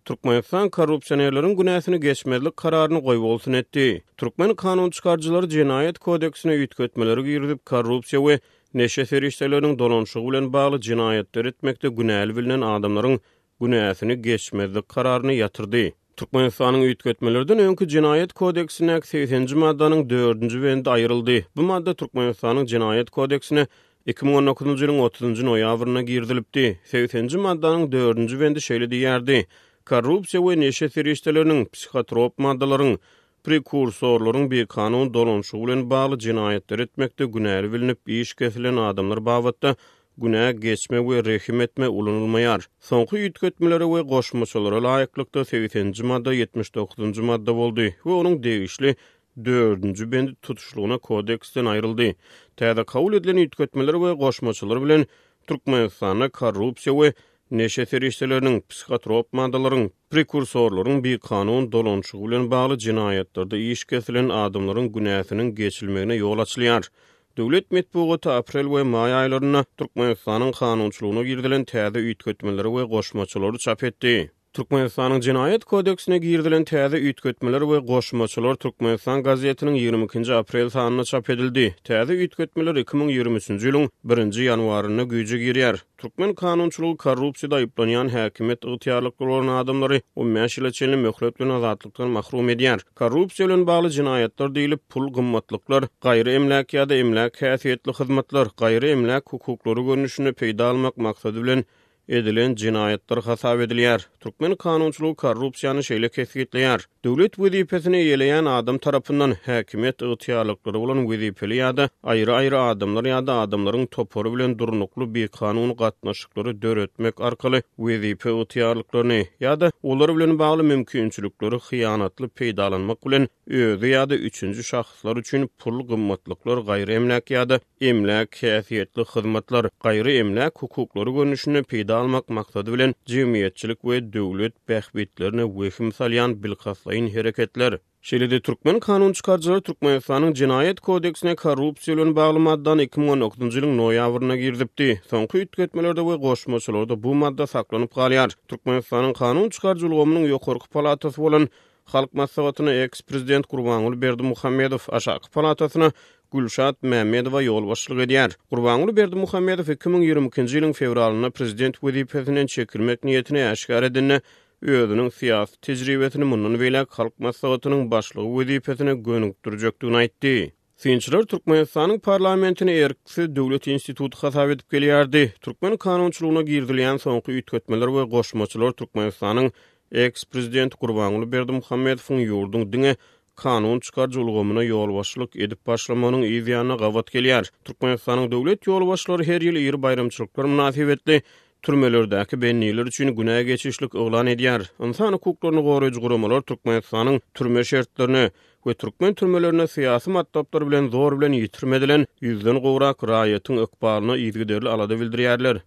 Türkmenistan korrupsionerlerin günäsini geçmezlik kararyny goýup bolsun etdi. Türkmen kanun çykarjylary Jinayet kodeksine üýtgetmeleri girdip korrupsiýa we neşe ferişteleriniň dolanşygy bilen bagly jinayetler etmekde günäli bilinen adamlaryň günäsini geçmezlik kararyny ýatyrdy. Türkmenistanyň üýtgetmelerden öňkü Jinayet kodeksine 80-nji maddanyň 4-nji bendi aýryldy. Bu madda Türkmenistanyň Jinayet kodeksine 2019-njy ýylyň 30-njy noýabryna girdilipdi. 80-nji maddanyň 4-nji bendi şeýle diýerdi: korrupsiýa we neşe ferişteleriniň psikotrop maddalaryň prekursorlaryň bir kanun dolanşygy bilen bagly jinayetler etmekde günäli bilinip iş kesilen adamlar babatda günä geçme we rehim etme ulanylmaýar. Soňky üýtgetmeleri we goşmaçylara laýyklykda 80-nji madda 79-njy madda boldy we onuň degişli 4-nji bendi tutuşlugyna kodeksden aýryldy. Täze kabul edilen üýtgetmeler we goşmaçylar bilen Türkmenistanda korrupsiýa we neşe ferişteleriniň psikotrop maddalaryň prekursorlaryň bir kanun dolanşygy bilen bagly jinayatlerde iş kesilen adamlaryň günäsiniň geçilmegine ýol açylýar. Döwlet medeniýeti aprel we may aýlaryna Türkmenistanyň kanunçylygyna girdilen täze üýtgetmeleri we goşmaçylary çap etdi. Türkmenistanyň Jinayet kodeksine girdilen täze üýtgetmeler we goşmaçylar Türkmenistan gazetiniň 22-nji aprel sanyna çap edildi. Täze üýtgetmeler 2023-nji ýylyň 1-nji ýanwaryna güýje girýär. Türkmen kanunçylygy korrupsiýada aýplanýan häkimet ygtyýarlyklaryň adamlary 15 ýyla çenli möhlet bilen azatlykdan mahrum edýär. Korrupsiýa bilen bagly jinayetler diýilip pul gymmatlyklar, gaýry emlak ýa-da emlak häsiýetli hyzmatlar, gaýry emlak hukuklary görnüşini peýda almak maksady bilen edilen jinayetler hasap edilýär. Türkmen kanunçylygy korrupsiýany şeýle kesgitleýär. Döwlet wezipesini ýeleýän adam tarapyndan häkimet ygtyýarlyklary bolan wezipeli ýa-da aýry-aýry adamlar ýa-da adamlaryň topary bilen durnukly bir kanun gatnaşyklary döretmek arkaly wezipe ygtyýarlyklaryny ýa-da olary bilen bagly mümkinçilikleri hyýanatly peýdalanmak bilen özü ýa-da üçünji şahslar üçin pul gymmatlyklar, gaýry emlak ýa-da emlak häsiýetli hyzmatlar, gaýry emlak hukuklary görnüşini peýda almak maksady bilen jemgyýetçilik we döwlet bähbitlerini wehim salýan bilhasaýyn hereketler. Şeýle-de Türkmen kanun çykarjylary Türkmenistanyň Jinayet kodeksine korrupsiýa bilen bagly maddan 2019-njy ýylyň noýabryna girdipdi. Soňky üýtgetmelerde we goşmaçylarda bu madda saklanyp galýar. Türkmenistanyň kanun çykarjylygymyň ýokarky palatasy bolan Halk Maslahatyna eks-prezident Gurbanuly Berdimuhammedow, aşaky palatasyna Gülşat Mämmedowa ýol başçylyk edýär. Gurbanuly Berdimuhammedow 2022-nji ýylyň fevralyna prezident wezipesinden çekilmek niýetini aşkar edinne özüniň syýasy tejribesini mundan welek Halk Maslahatynyň başlygy wezipesine gönükdirjekdigini aýtdy. Sinçiler Türkmenistanyň parlamentini erkisi döwlet instituty hasap edip gelýärdi. Türkmen kanunçylygyna girdilen soňky üýtgetmeler we goşmaçylar Türkmenistanyň eks-prezident Gurbanuly Berdimuhammedowyň ýurdun diňe kanun çykarjylygymyna ýol başçylyk edip başlamanyň ýzyanyna gawat gelýär. Türkmenistanyň döwlet ýol başçylary her ýyl ýyry bayramçylyklar münasibetli türmelerdäki benniler üçin günä geçişlik oglan edýär. Insan hukuklaryny goraýjy guramalar Türkmenistanyň türme şertlerini we türkmen türmelerine syýasy matlaplar bilen zor bilen ýitirmedilen 100den gowrak raýatyň ykbalyny ýygyderli alada bildirýärler.